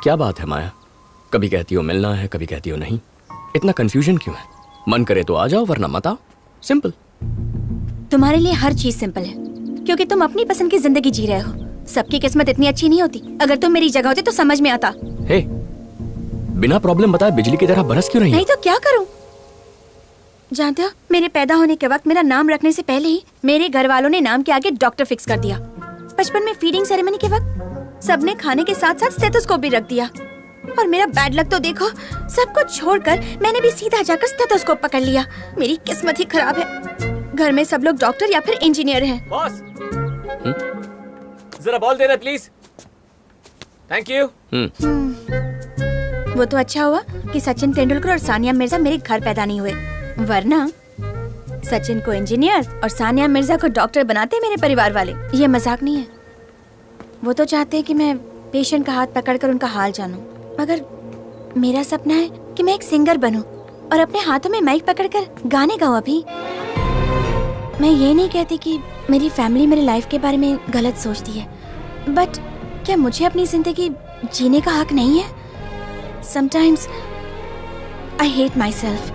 क्या बात है माया, कभी कहती हो मिलना है, कभी कहती हो नहीं। इतना कंफ्यूजन क्यों है? मन करे तो आ जाओ, वरना मत आओ। सिंपल। तुम्हारे लिए हर चीज सिंपल है, क्योंकि तुम अपनी पसंद की जिंदगी जी रहे हो। सबकी किस्मत इतनी अच्छी नहीं होती। अगर तुम मेरी जगह होते तो समझ में आता। हे, बिना प्रॉब्लम बताए बिजली की तरह बरस क्यों रही हो? नहीं तो क्या करूं? जानते हो, मेरे पैदा होने के वक्त मेरा नाम रखने से पहले ही मेरे घर वालों ने नाम के आगे डॉक्टर फिक्स कर दिया। बचपन में फीडिंग सेरेमनी के वक्त सबने खाने के साथ साथ स्टेथोस्कोप भी रख दिया। और मेरा बैड लक तो देखो, सब कुछ छोड़कर मैंने भी सीधा जाकर स्टेथोस्कोप पकड़ लिया। मेरी किस्मत ही खराब है। घर में सब लोग डॉक्टर या फिर इंजीनियर हैं। बॉस, जरा बॉल देना प्लीज। Thank you. वो तो अच्छा हुआ कि सचिन तेंदुलकर और सानिया मिर्जा मेरे घर पैदा नहीं हुए, वरना सचिन को इंजीनियर और सानिया मिर्जा को डॉक्टर बनाते मेरे परिवार वाले। ये मजाक नहीं है। वो तो चाहते हैं कि मैं पेशेंट का हाथ पकड़कर उनका हाल जानूं, मगर मेरा सपना है कि मैं एक सिंगर बनूं और अपने हाथों में माइक पकड़कर गाने गाऊं। अभी मैं ये नहीं कहती कि मेरी फैमिली मेरी लाइफ के बारे में गलत सोचती है, बट क्या मुझे अपनी जिंदगी जीने का हक नहीं है? Sometimes I hate myself.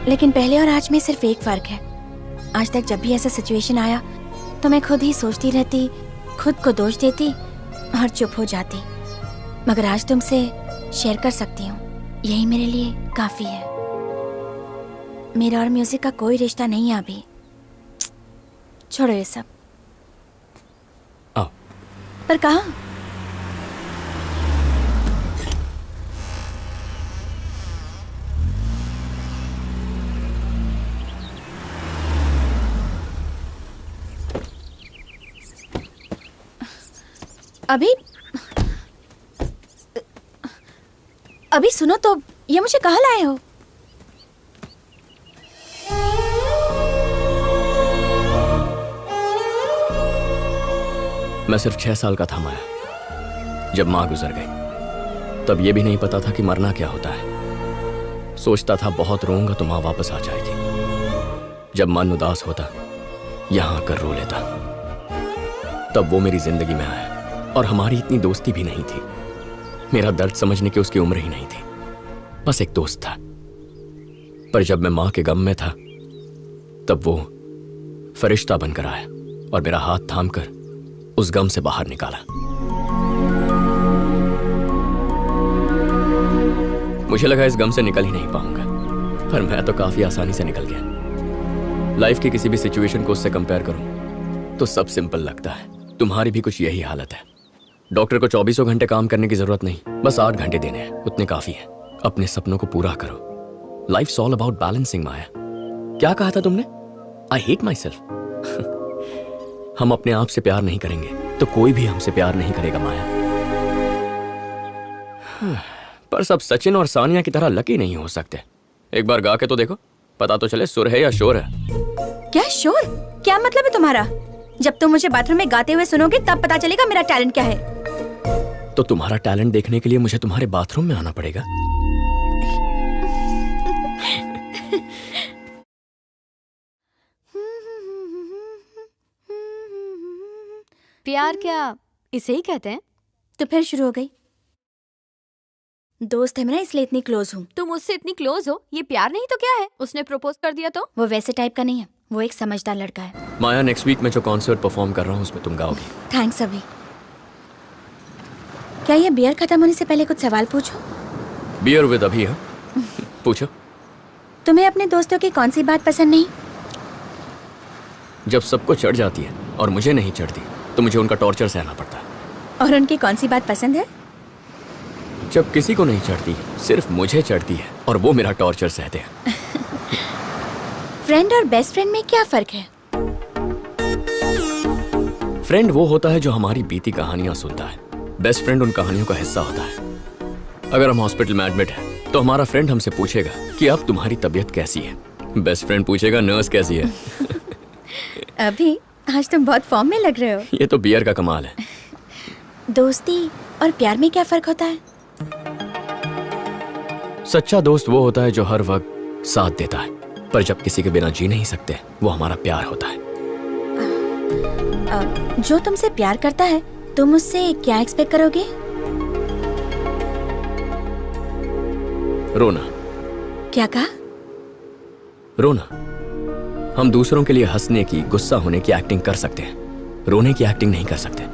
लेकिन पहले और आज में सिर्फ एक फर्क है। आज तक जब भी ऐसा सिचुएशन आया तो मैं खुद ही सोचती रहती, खुद को दोष देती और चुप हो जाती। मगर आज तुमसे शेयर कर सकती हूँ, यही मेरे लिए काफी है। मेरा और म्यूजिक का कोई रिश्ता नहीं है अभी। छोड़ो ये सब। आओ। पर कहाँ? अभी सुनो तो, ये मुझे कहाँ लाए हो? मैं सिर्फ 6 साल का था माया, जब माँ गुजर गई। तब ये भी नहीं पता था कि मरना क्या होता है। सोचता था बहुत रोऊंगा तो माँ वापस आ जाएगी। जब मन उदास होता, यहाँ आकर रो लेता। तब वो मेरी जिंदगी में आया और हमारी इतनी दोस्ती भी नहीं थी। मेरा दर्द समझने की उसकी उम्र ही नहीं थी, बस एक दोस्त था। पर जब मैं माँ के गम में था, तब वो फरिश्ता बनकर आया और मेरा हाथ थामकर उस गम से बाहर निकाला। मुझे लगा इस गम से निकल ही नहीं पाऊंगा, पर मैं तो काफी आसानी से निकल गया। लाइफ की किसी भी सिचुएशन को उससे कंपेयर करूं तो सब सिंपल लगता है। तुम्हारी भी कुछ यही हालत है। डॉक्टर को 24 घंटे काम करने की जरूरत नहीं, बस 8 घंटे देने हैं, उतने काफी है। अपने सपनों को पूरा करो। Life's all about balancing. Maya, क्या कहा था तुमने? I hate myself. हम अपने आप से प्यार नहीं करेंगे तो कोई भी हमसे प्यार नहीं करेगा माया। पर सब सचिन और सानिया की तरह लकी नहीं हो सकते। एक बार गा के तो देखो, पता तो चले सुर है या शोर है। क्या शोर? क्या मतलब है तुम्हारा? जब तुम मुझे बाथरूम में गाते हुए सुनोगे तब पता चलेगा मेरा टैलेंट क्या है। तो तुम्हारा टैलेंट देखने के लिए मुझे तुम्हारे बाथरूम में आना पड़ेगा। प्यार क्या इसे ही कहते हैं? तो फिर शुरू हो गई। दोस्त है मेरा, इसलिए इतनी क्लोज हूँ। तुम उससे इतनी क्लोज हो, ये प्यार नहीं तो क्या है? उसने प्रपोज कर दिया तो? वो वैसे टाइप का नहीं है, वो एक समझदार लड़का है। माया, नेक्स्ट वीक में जो कॉन्सर्ट परफॉर्म कर रहा हूँ उसमें तुम गाओगी। थैंक्स। अभी क्या ये बियर खत्म होने से पहले कुछ सवाल पूछूं? बियर विद अभी? हाँ, पूछो। तुम्हें अपने दोस्तों की कौन सी बात पसंद नहीं? जब सबको चढ़ जाती है और मुझे नहीं चढ़ती तो मुझे उनका टॉर्चर सहना पड़ता है। और उनकी कौन सी बात पसंद है? जब किसी को नहीं चढ़ती, सिर्फ मुझे चढ़ती है और वो मेरा टॉर्चर सहते हैं। फ्रेंड और बेस्ट फ्रेंड में क्या फर्क है? फ्रेंड वो होता है जो हमारी बीती कहानियां सुनता है। बेस्ट फ्रेंड उन कहानियों का हिस्सा होता है। अगर हम हॉस्पिटल में एडमिट हैं तो हमारा फ्रेंड हमसे पूछेगा कि अब तुम्हारी तबीयत कैसी है। बेस्ट फ्रेंड पूछेगा नर्स कैसी है। अभी आज तुम बहुत फॉर्म में लग रहे हो। ये तो बियर का कमाल है। दोस्ती और प्यार में क्या फर्क होता है? सच्चा दोस्त वो होता है जो हर वक्त साथ देता है, पर जब किसी के बिना जी नहीं सकते वो हमारा प्यार होता है। जो तुमसे प्यार करता है तुम उससे क्या एक्सपेक्ट करोगे? रोना। क्या कहा? रोना। हम दूसरों के लिए हंसने की, गुस्सा होने की एक्टिंग कर सकते हैं, रोने की एक्टिंग नहीं कर सकते।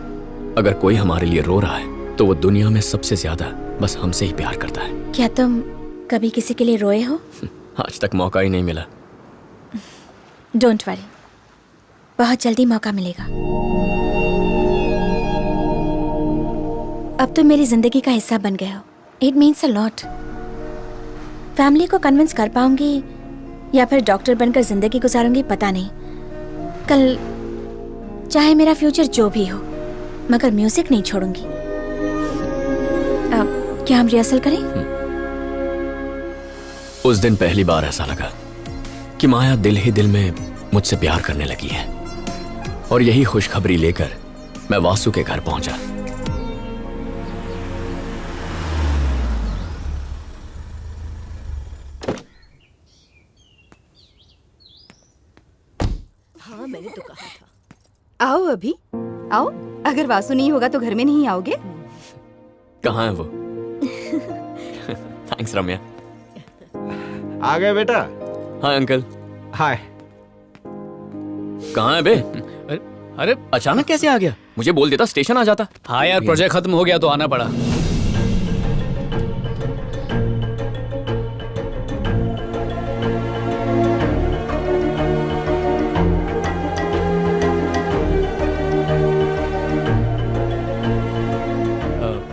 अगर कोई हमारे लिए रो रहा है तो वो दुनिया में सबसे ज्यादा बस हमसे ही प्यार करता है। क्या तुम कभी किसी के लिए रोए हो? आज तक मौका ही नहीं मिला। डोंट वरी, बहुत जल्दी मौका मिलेगा। अब तुम मेरी जिंदगी का हिस्सा बन गए हो। It means a lot. Family को कन्विंस कर पाऊंगी या फिर डॉक्टर बनकर जिंदगी गुजारूंगी पता नहीं। कल चाहे मेरा फ्यूचर जो भी हो, मगर म्यूजिक नहीं छोड़ूंगी। अब क्या हम रिहर्सल करें? उस दिन पहली बार ऐसा लगा कि माया दिल ही दिल में मुझसे प्यार करने लगी है। और यही खुशखबरी लेकर मैं वासु के घर पहुंचा। हाँ, मैंने तो कहा था। आओ अभी, आओ। अगर वासु नहीं होगा तो घर में नहीं आओगे? कहाँ है वो? थैंक्स रम्या। आ गए बेटा। Hi uncle. हाय। कहाँ है बे? अरे अचानक कैसे आ गया? मुझे बोल देता, स्टेशन आ जाता। हाँ यार, प्रोजेक्ट खत्म हो गया तो आना पड़ा।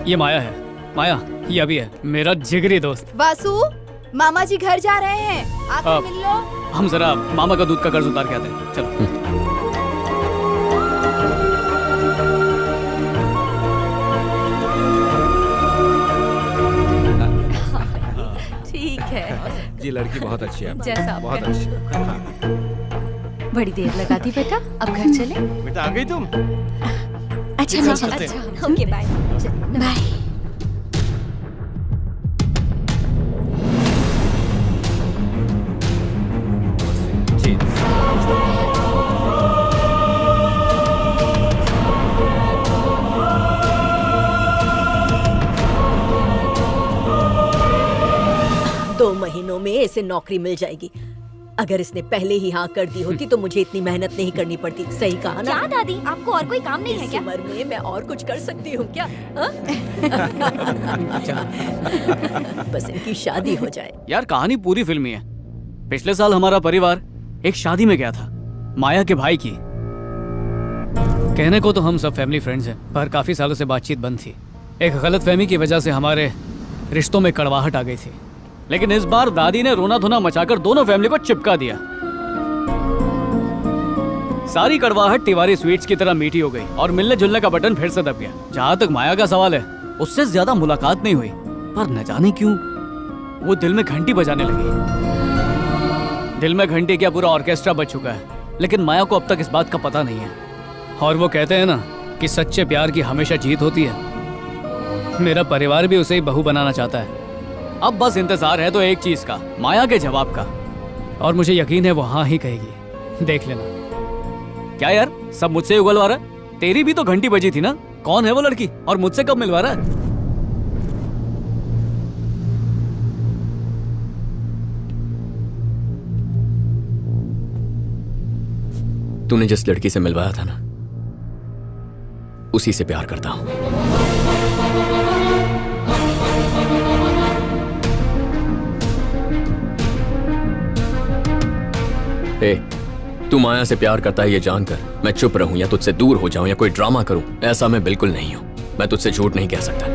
ये माया है। माया, ये अभी है, मेरा जिगरी दोस्त। वासु, मामा जी घर जा रहे हैं, आकर मिल लो। हम जरा मामा का दूध का कर्ज उतार के आते हैं। चलो। ठीक है। जी लड़की बहुत अच्छी है। जैसा आप बहुत कहें। अच्छी। हाँ। बड़ी देर लगा दी बेटा, अब घर चले। बेटा आ गई तुम? अच्छा मैं चलती हूँ। अच्छा, ओके बाय। बाय। जी। दो महीनों में इसे नौकरी मिल जाएगी। अगर इसने पहले ही हाँ कर दी होती तो मुझे इतनी मेहनत नहीं करनी पड़ती। सही कहा ना? क्या दादी, आपको और कोई काम नहीं है इस क्या? उम्र में मैं और कुछ कर सकती हूँ क्या? हाँ? बस इनकी शादी हो जाए। यार कहानी पूरी फिल्मी है। पिछले साल हमारा परिवार एक शादी में गया था, माया के भाई की। कहने को तो हम सब फैमिली फ्रेंड्स हैं, पर काफी सालों से बातचीत बंद थी। एक गलतफहमी की वजह से हमारे रिश्तों में कड़वाहट आ गई थी। लेकिन इस बार दादी ने रोना धोना मचाकर दोनों फैमिली को चिपका दिया। सारी कड़वाहट तिवारी स्वीट्स की तरह मीठी हो गई और मिलने जुलने का बटन फिर से दब गया। जहां तक माया का सवाल है, उससे ज्यादा मुलाकात नहीं हुई, पर न जाने क्यों वो दिल में घंटी बजाने लगी। दिल में घंटी क्या, पूरा ऑर्केस्ट्रा बज चुका है, लेकिन माया को अब तक इस बात का पता नहीं है। और वो कहते हैं ना कि सच्चे प्यार की हमेशा जीत होती है। मेरा परिवार भी उसे ही बहू बनाना चाहता है। अब बस इंतजार है तो एक चीज का, माया के जवाब का। और मुझे यकीन है वो हाँ ही कहेगी। देख लेना। क्या यार, सब मुझसे उगलवा रहा है? तेरी भी तो घंटी बजी थी ना। कौन है वो लड़की और मुझसे कब मिलवा रहा है? तूने जिस लड़की से मिलवाया था ना, उसी से प्यार करता हूं। ए, तू माया से प्यार करता है ये जानकर मैं चुप रहूं या तुझसे दूर हो जाऊं या कोई ड्रामा करूं, ऐसा मैं बिल्कुल नहीं हूं। मैं तुझसे झूठ नहीं कह सकता।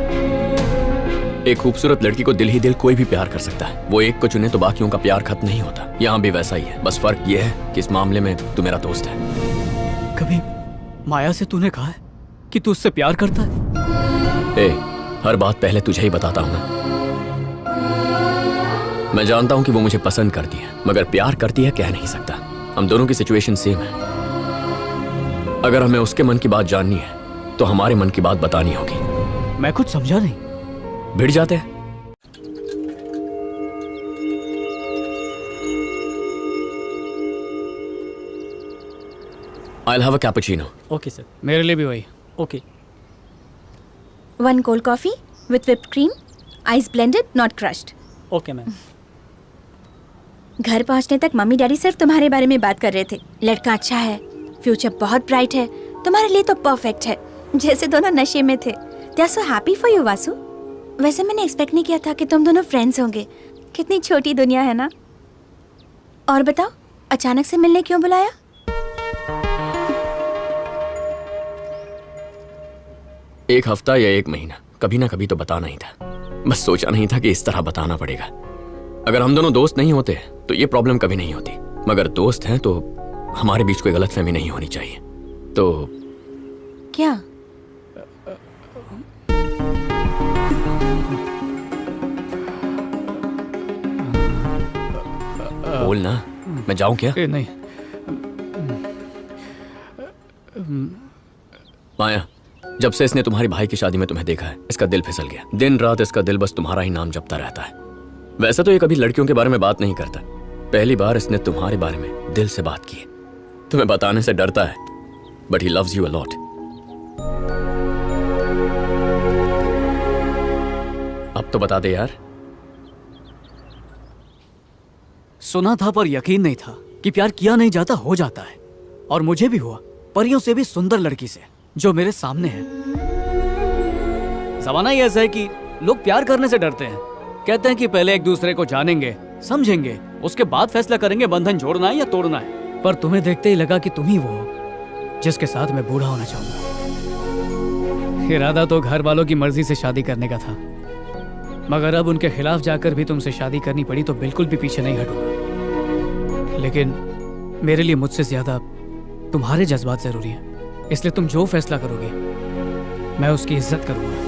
एक खूबसूरत लड़की को दिल ही दिल कोई भी प्यार कर सकता है। वो एक को चुने तो बाकियों का प्यार खत्म नहीं होता। यहाँ भी वैसा ही है, बस फर्क ये है कि इस मामले में तू मेरा दोस्त है। कभी माया से तूने कहा है कि तू उससे प्यार करता है? ए, हर बात पहले तुझे ही बताता हूं ना। मैं जानता हूं कि वो मुझे पसंद करती है, मगर प्यार करती है कह नहीं सकता। हम दोनों की सिचुएशन सेम है। अगर हमें उसके मन की बात जाननी है तो हमारे मन की बात बतानी होगी। मैं कुछ समझा नहीं। भिड़ जाते हैं। I'll have a cappuccino. Okay sir, मेरे लिए भी वही। Okay. 1 cold coffee with whipped cream, ice blended, not crushed. Okay ma'am. घर पहुंचने तक मम्मी डैडी सिर्फ तुम्हारे बारे में बात कर रहे थे। लड़का अच्छा है, फ्यूचर बहुत ब्राइट है, तुम्हारे लिए तो परफेक्ट है। जैसे दोनों नशे में थे। They are so happy for you Vasu. वैसे मैंने एक्सपेक्ट नहीं किया था कि तुम दोनों फ्रेंड्स होंगे। कितनी छोटी दुनिया है ना। और बताओ, अचानक से मिलने क्यों बुलाया? एक हफ्ता या एक महीना, कभी ना कभी तो बताना ही था। बस सोचा नहीं था कि इस तरह बताना पड़ेगा। अगर हम दोनों दोस्त नहीं होते तो ये प्रॉब्लम कभी नहीं होती, मगर दोस्त हैं तो हमारे बीच कोई गलतफहमी नहीं होनी चाहिए। तो क्या? बोल ना, मैं जाऊं क्या? नहीं। माया, जब से इसने तुम्हारी भाई की शादी में तुम्हें देखा है, इसका दिल फिसल गया। दिन रात इसका दिल बस तुम्हारा ही नाम जपता रहता है। वैसे तो ये कभी लड़कियों के बारे में बात नहीं करता। पहली बार इसने तुम्हारे बारे में दिल से बात की है। तुम्हें बताने से डरता है, but he loves you a lot. अब तो बता दे यार। सुना था पर यकीन नहीं था कि प्यार किया नहीं जाता हो जाता है। और मुझे भी हुआ, परियों से भी सुंदर लड़की से जो मेरे सामने है। जमाना ही ऐसा है कि लोग प्यार करने से डरते हैं। कहते हैं कि पहले एक दूसरे को जानेंगे, समझेंगे, उसके बाद फैसला करेंगे बंधन जोड़ना है या तोड़ना है। पर तुम्हें देखते ही लगा कि तुम ही वो हो जिसके साथ मैं बूढ़ा होना चाहूंगा। इरादा तो घर वालों की मर्जी से शादी करने का था, मगर अब उनके खिलाफ जाकर भी तुमसे शादी करनी पड़ी तो बिल्कुल भी पीछे नहीं हटूंगा। लेकिन मेरे लिए मुझसे ज्यादा तुम्हारे जज्बात जरूरी हैं, इसलिए तुम जो फैसला करोगे मैं उसकी इज्जत करूंगा।